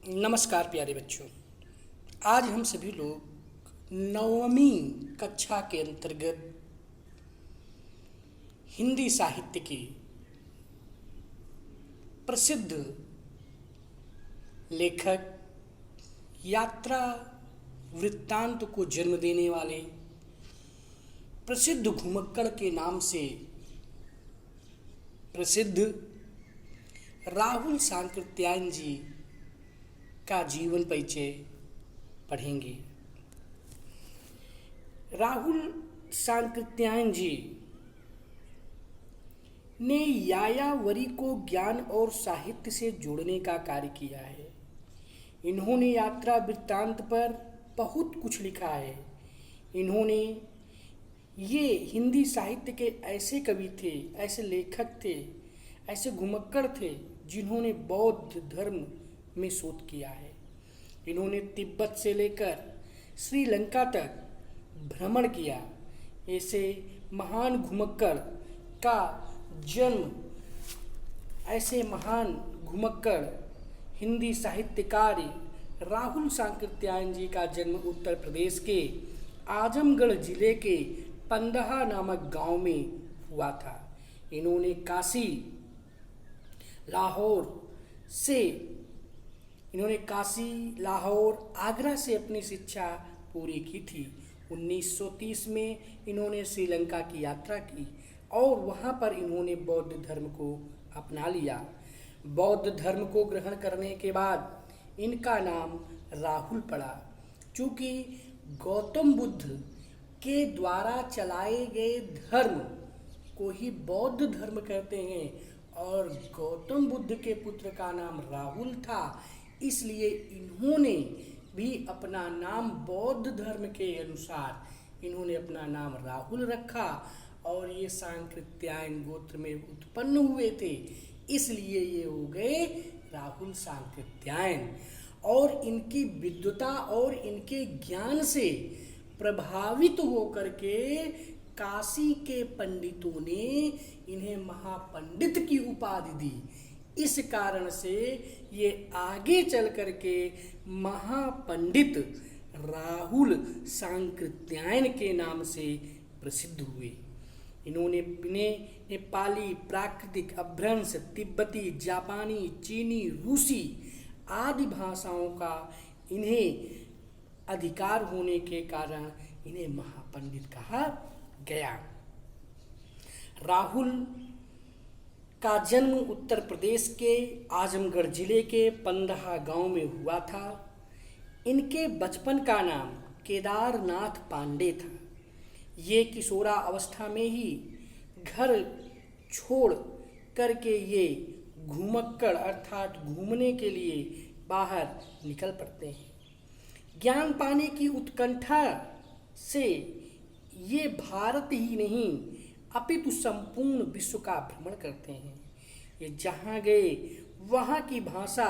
नमस्कार प्यारे बच्चों। आज हम सभी लोग नवमी कक्षा के अंतर्गत हिंदी साहित्य के प्रसिद्ध लेखक, यात्रा वृत्तांत को जन्म देने वाले प्रसिद्ध घुमक्कड़ के नाम से प्रसिद्ध राहुल सांकृत्यायन जी का जीवन परिचय पढ़ेंगे। राहुल सांकृत्यायन जी ने यायावरी को ज्ञान और साहित्य से जोड़ने का कार्य किया है। इन्होंने यात्रा वृत्तांत पर बहुत कुछ लिखा है। इन्होंने ये हिंदी साहित्य के ऐसे कवि थे, ऐसे लेखक थे, ऐसे घुमक्कड़ थे जिन्होंने बौद्ध धर्म में शोध किया है। इन्होंने तिब्बत से लेकर श्रीलंका तक भ्रमण किया। ऐसे महान घुमक्कड़ का जन्म, ऐसे महान घुमक्कड़ हिंदी साहित्यकार राहुल सांकृत्यायन जी का जन्म उत्तर प्रदेश के आजमगढ़ जिले के पंदहा नामक गांव में हुआ था। इन्होंने काशी, लाहौर, आगरा से अपनी शिक्षा पूरी की थी। 1930 में इन्होंने श्रीलंका की यात्रा की और वहाँ पर इन्होंने बौद्ध धर्म को अपना लिया। बौद्ध धर्म को ग्रहण करने के बाद इनका नाम राहुल पड़ा। चूँकि गौतम बुद्ध के द्वारा चलाए गए धर्म को ही बौद्ध धर्म कहते हैं और गौतम बुद्ध के पुत्र का नाम राहुल था, इसलिए इन्होंने भी अपना नाम बौद्ध धर्म के अनुसार इन्होंने अपना नाम राहुल रखा और ये सांकृत्यायन गोत्र में उत्पन्न हुए थे, इसलिए ये हो गए राहुल सांकृत्यायन। और इनकी विद्वता और इनके ज्ञान से प्रभावित होकर के काशी के पंडितों ने इन्हें महापंडित की उपाधि दी। इस कारण से ये आगे चल कर के महापंडित राहुल सांकृत्यायन के नाम से प्रसिद्ध हुए। इन्होंने नेपाली, प्राकृतिक, अपभ्रंश, तिब्बती, जापानी, चीनी, रूसी आदि भाषाओं का इन्हें अधिकार होने के कारण इन्हें महापंडित कहा गया। राहुल का जन्म उत्तर प्रदेश के आजमगढ़ जिले के पंदहा गांव में हुआ था। इनके बचपन का नाम केदारनाथ पांडे था। ये किशोरा अवस्था में ही घर छोड़ करके ये घुमक्कड़ अर्थात घूमने के लिए बाहर निकल पड़ते हैं। ज्ञान पाने की उत्कंठा से ये भारत ही नहीं अपितु संपूर्ण विश्व का भ्रमण करते हैं। ये जहाँ गए वहाँ की भाषा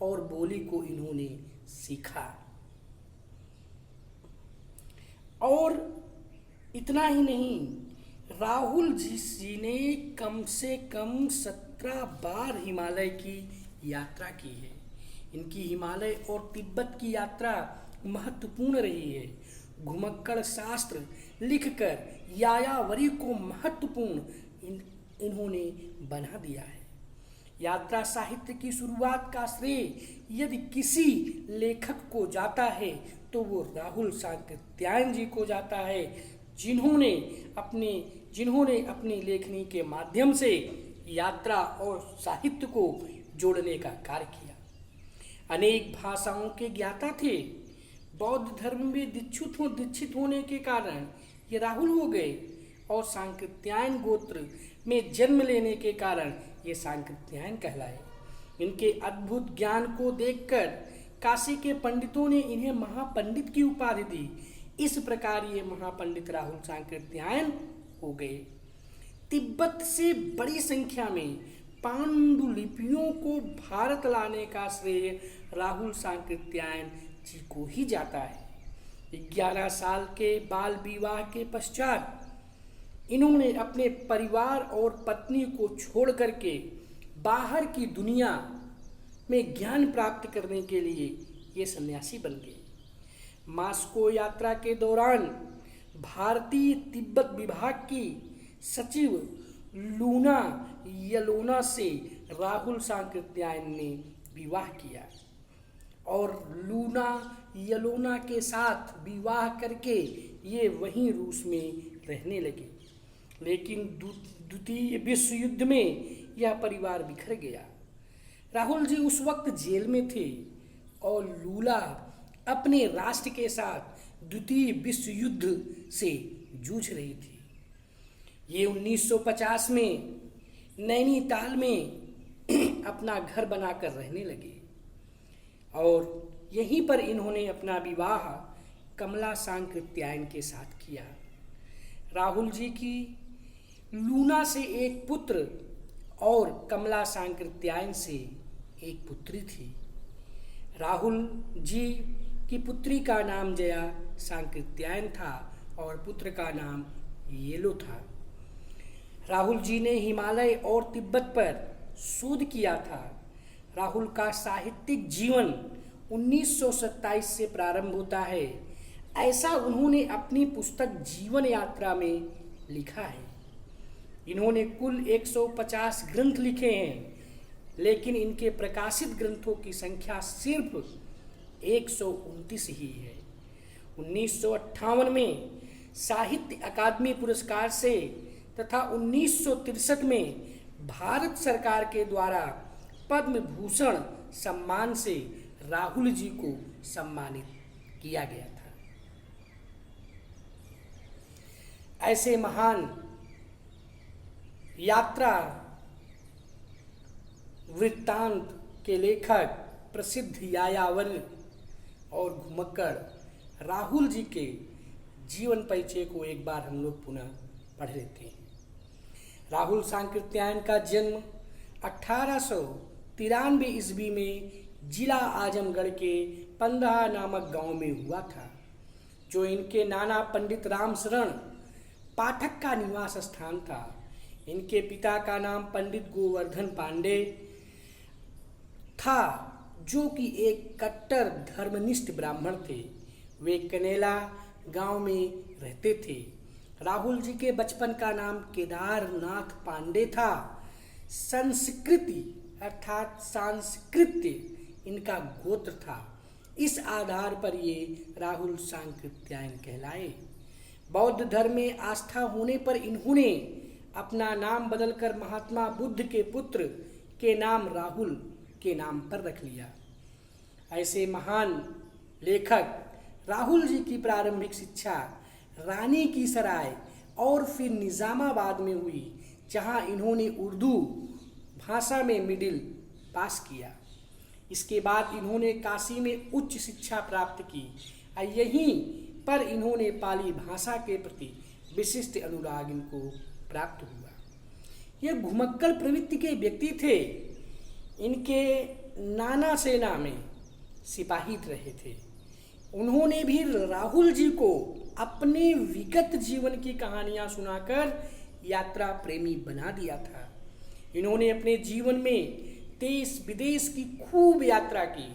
और बोली को इन्होंने सीखा। और इतना ही नहीं, राहुल जी ने कम से कम 17 बार हिमालय की यात्रा की है। इनकी हिमालय और तिब्बत की यात्रा महत्वपूर्ण रही है। घुमक्कड़ शास्त्र लिखकर यायावरी को महत्वपूर्ण इन्होंने बना दिया है। यात्रा साहित्य की शुरुआत का श्रेय यदि किसी लेखक को जाता है तो वो राहुल सांकृत्यायन जी को जाता है, जिन्होंने अपनी लेखनी के माध्यम से यात्रा और साहित्य को जोड़ने का कार्य किया। अनेक भाषाओं के ज्ञाता थे। बौद्ध धर्म में दीक्षित होने के कारण ये राहुल हो गए और सांकृत्यायन गोत्र में जन्म लेने के कारण ये सांकृत्यायन कहलाए। इनके अद्भुत ज्ञान को देखकर काशी के पंडितों ने इन्हें महापंडित की उपाधि दी। इस प्रकार ये महापंडित राहुल सांकृत्यायन हो गए। तिब्बत से बड़ी संख्या में पांडुलिपियों को भारत लाने का श्रेय राहुल सांकृत्यायन जी को ही जाता है। 11 साल के बाल विवाह के पश्चात इन्होंने अपने परिवार और पत्नी को छोड़ करके बाहर की दुनिया में ज्ञान प्राप्त करने के लिए ये सन्यासी बन गए। मास्को यात्रा के दौरान भारतीय तिब्बत विभाग की सचिव लूना यलोना से राहुल सांकृत्यायन ने विवाह किया और लूना यलोना के साथ विवाह करके ये वहीं रूस में रहने लगे। लेकिन द्वितीय विश्व युद्ध में यह परिवार बिखर गया। राहुल जी उस वक्त जेल में थे और लूला अपने राष्ट्र के साथ द्वितीय विश्व युद्ध से जूझ रही थी। ये 1950 में नैनीताल में अपना घर बनाकर रहने लगे और यहीं पर इन्होंने अपना विवाह कमला सांकृत्यायन के साथ किया। राहुल जी की लूना से एक पुत्र और कमला सांकृत्यायन से एक पुत्री थी। राहुल जी की पुत्री का नाम जया सांकृत्यायन था और पुत्र का नाम येलो था। राहुल जी ने हिमालय और तिब्बत पर शोध किया था। राहुल का साहित्यिक जीवन 1927 से प्रारंभ होता है, ऐसा उन्होंने अपनी पुस्तक जीवन यात्रा में लिखा है। इन्होंने कुल 150 ग्रंथ लिखे हैं, लेकिन इनके प्रकाशित ग्रंथों की संख्या सिर्फ 129 ही है। 1958 में साहित्य अकादमी पुरस्कार से तथा 1963 में भारत सरकार के द्वारा पद्म भूषण सम्मान से राहुल जी को सम्मानित किया गया था। ऐसे महान यात्रा वृत्तांत के लेखक प्रसिद्ध यायावर और घुमक्कड़ राहुल जी के जीवन परिचय को एक बार हम लोग पुनः पढ़ लेते हैं। राहुल सांकृत्यायन का जन्म 1893 ईस्वी में जिला आजमगढ़ के पंदहा नामक गांव में हुआ था, जो इनके नाना पंडित राम शरण पाठक का निवास स्थान था। इनके पिता का नाम पंडित गोवर्धन पांडे था, जो कि एक कट्टर धर्मनिष्ठ ब्राह्मण थे। वे कनेला गांव में रहते थे। राहुल जी के बचपन का नाम केदारनाथ पांडे था। संस्कृति अर्थात सांस्कृत्य इनका गोत्र था। इस आधार पर ये राहुल सांकृत्यायन कहलाए। बौद्ध धर्म में आस्था होने पर इन्होंने अपना नाम बदलकर महात्मा बुद्ध के पुत्र के नाम राहुल के नाम पर रख लिया। ऐसे महान लेखक राहुल जी की प्रारंभिक शिक्षा रानी की सराय और फिर निज़ामाबाद में हुई, जहां इन्होंने उर्दू भाषा में मिडिल पास किया। इसके बाद इन्होंने काशी में उच्च शिक्षा प्राप्त की। यहीं पर इन्होंने पाली भाषा के प्रति विशिष्ट अनुराग इनको प्राप्त हुआ। ये घुमक्कड़ प्रवृत्ति के व्यक्ति थे। इनके नाना सेना में सिपाही रहे थे। उन्होंने भी राहुल जी को अपने विगत जीवन की कहानियां सुनाकर यात्रा प्रेमी बना दिया था। इन्होंने अपने जीवन में देश विदेश की खूब यात्रा की।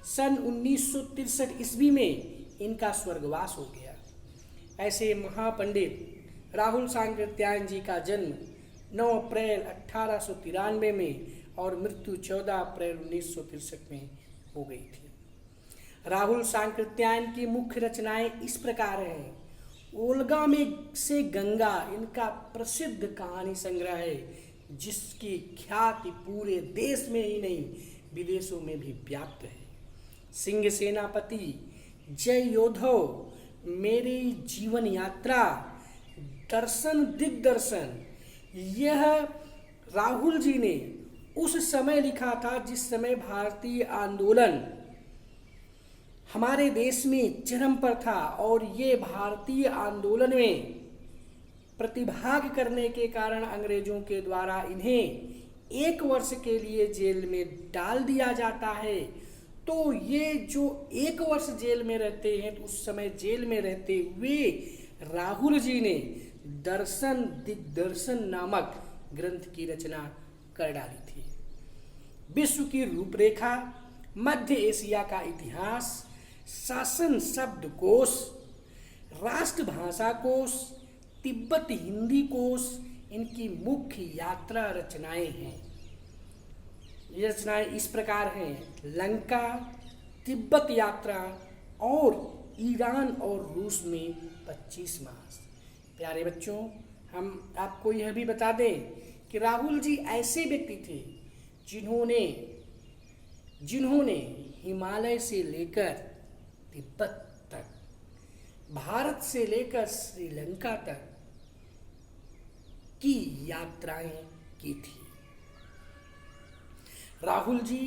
सन 1963 ईस्वी में इनका स्वर्गवास हो गया। ऐसे महापंडित राहुल सांकृत्यायन जी का जन्म 9 अप्रैल 1893 में और मृत्यु 14 अप्रैल 1963 में हो गई थी। राहुल सांकृत्यायन की मुख्य रचनाएं इस प्रकार हैं। ओल्गा में से गंगा इनका प्रसिद्ध कहानी संग्रह है, जिसकी ख्याति पूरे देश में ही नहीं विदेशों में भी व्याप्त है। सिंह सेनापति, जय योद्धव, मेरी जीवन यात्रा, दर्शन दिग्दर्शन, यह राहुल जी ने उस समय लिखा था जिस समय भारतीय आंदोलन हमारे देश में चरम पर था, और ये भारतीय आंदोलन में प्रतिभाग करने के कारण अंग्रेजों के द्वारा इन्हें 1 वर्ष के लिए जेल में डाल दिया जाता है। तो ये जो 1 वर्ष जेल में रहते हैं, तो उस समय जेल में रहते हुए राहुल जी ने दर्शन दिग्दर्शन नामक ग्रंथ की रचना कर डाली थी। विश्व की रूपरेखा, मध्य एशिया का इतिहास, शासन शब्दकोश, राष्ट्रभाषा कोश, तिब्बत हिंदी कोश इनकी मुख्य यात्रा रचनाएं हैं। ये रचनाएं इस प्रकार हैं: लंका, तिब्बत यात्रा और ईरान और रूस में 25 मास। प्यारे बच्चों, हम आपको यह भी बता दें कि राहुल जी ऐसे व्यक्ति थे जिन्होंने हिमालय से लेकर तिब्बत तक, भारत से लेकर श्रीलंका तक की यात्राएं की थी। राहुल जी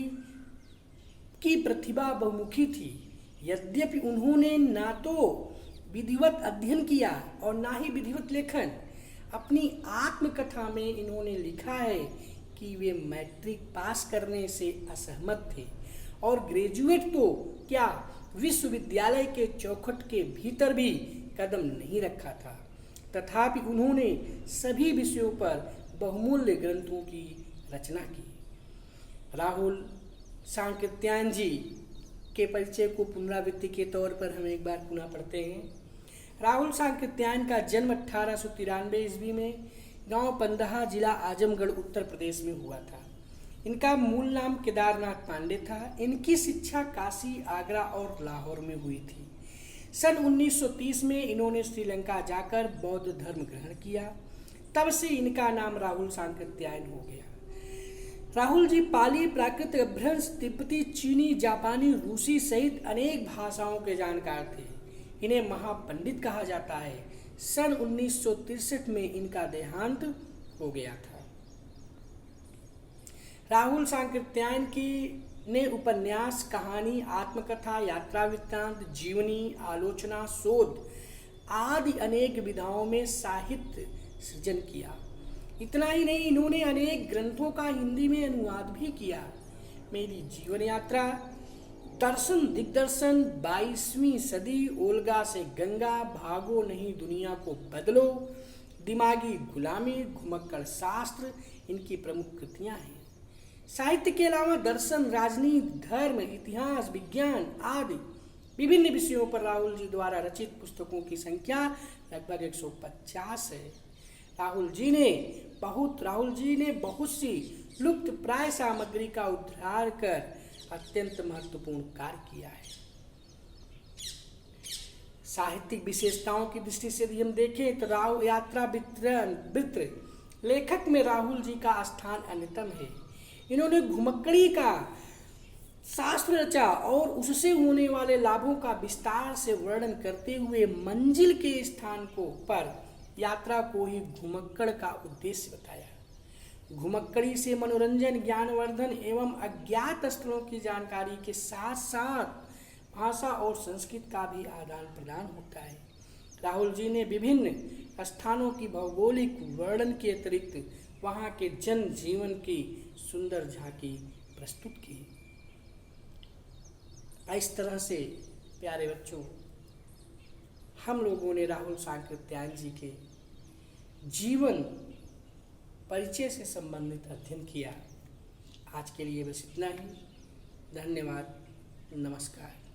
की प्रतिभा बहुमुखी थी। यद्यपि उन्होंने ना तो विधिवत अध्ययन किया और ना ही विधिवत लेखन, अपनी आत्मकथा में इन्होंने लिखा है कि वे मैट्रिक पास करने से असहमत थे और ग्रेजुएट तो क्या, विश्वविद्यालय के चौखट के भीतर भी कदम नहीं रखा था। तथापि उन्होंने सभी विषयों पर बहुमूल्य ग्रंथों की रचना की। राहुल सांकृत्यायन जी के परिचय को पुनरावृत्ति के तौर पर हम एक बार पुनः पढ़ते हैं। राहुल सांकृत्यायन का जन्म 1893 ईस्वी में गांव पंदहा, जिला आजमगढ़, उत्तर प्रदेश में हुआ था। इनका मूल नाम केदारनाथ पांडे था। इनकी शिक्षा काशी, आगरा और लाहौर में हुई थी। सन 1930 में इन्होंने श्रीलंका जाकर बौद्ध धर्म ग्रहण किया। तब से इनका नाम राहुल सांकृत्यायन हो गया। राहुल जी पाली, प्राकृत, अपभ्रंश, तिब्बती, चीनी, जापानी, रूसी सहित अनेक भाषाओं के जानकार थे। इन्हें महापंडित कहा जाता है। सन 1963 में इनका देहांत हो गया था। राहुल सांकृत्यायन की ने उपन्यास, कहानी, आत्मकथा, यात्रा वृत्तांत, जीवनी, आलोचना, शोध आदि अनेक विधाओं में साहित्य सृजन किया। इतना ही नहीं, इन्होंने अनेक ग्रंथों का हिंदी में अनुवाद भी किया। मेरी जीवन यात्रा, दर्शन दिग्दर्शन, 22वीं सदी, ओल्गा से गंगा, भागो नहीं दुनिया को बदलो, दिमागी गुलामी, घुमक्कड़ शास्त्र इनकी प्रमुख कृतियां हैं। साहित्य के अलावा दर्शन, राजनीति, धर्म, इतिहास, विज्ञान आदि विभिन्न विषयों पर राहुल जी द्वारा रचित पुस्तकों की संख्या लगभग 150 है। राहुल जी ने बहुत सी लुप्त प्राय सामग्री का उद्धार कर अत्यंत महत्वपूर्ण कार्य किया है। साहित्यिक विशेषताओं की दृष्टि से यदि हम देखें तो राहुल यात्रा वृत्त लेखक में राहुल जी का स्थान अन्यतम है। इन्होंने घुमक्कड़ी का शास्त्र रचा और उससे होने वाले लाभों का विस्तार से वर्णन करते हुए मंजिल के स्थान पर यात्रा को ही घुमक्कड़ का उद्देश्य बताया। घुमक्कड़ी से मनोरंजन, ज्ञानवर्धन एवं अज्ञात स्थलों की जानकारी के साथ साथ भाषा और संस्कृत का भी आदान प्रदान होता है। राहुल जी ने विभिन्न स्थानों की भौगोलिक वर्णन के अतिरिक्त वहाँ के जन जीवन की सुंदर झांकी प्रस्तुत की। इस तरह से प्यारे बच्चों, हम लोगों ने राहुल सांकृत्यायन जी के जीवन परिचय से संबंधित अध्ययन किया। आज के लिए बस इतना ही। धन्यवाद। नमस्कार।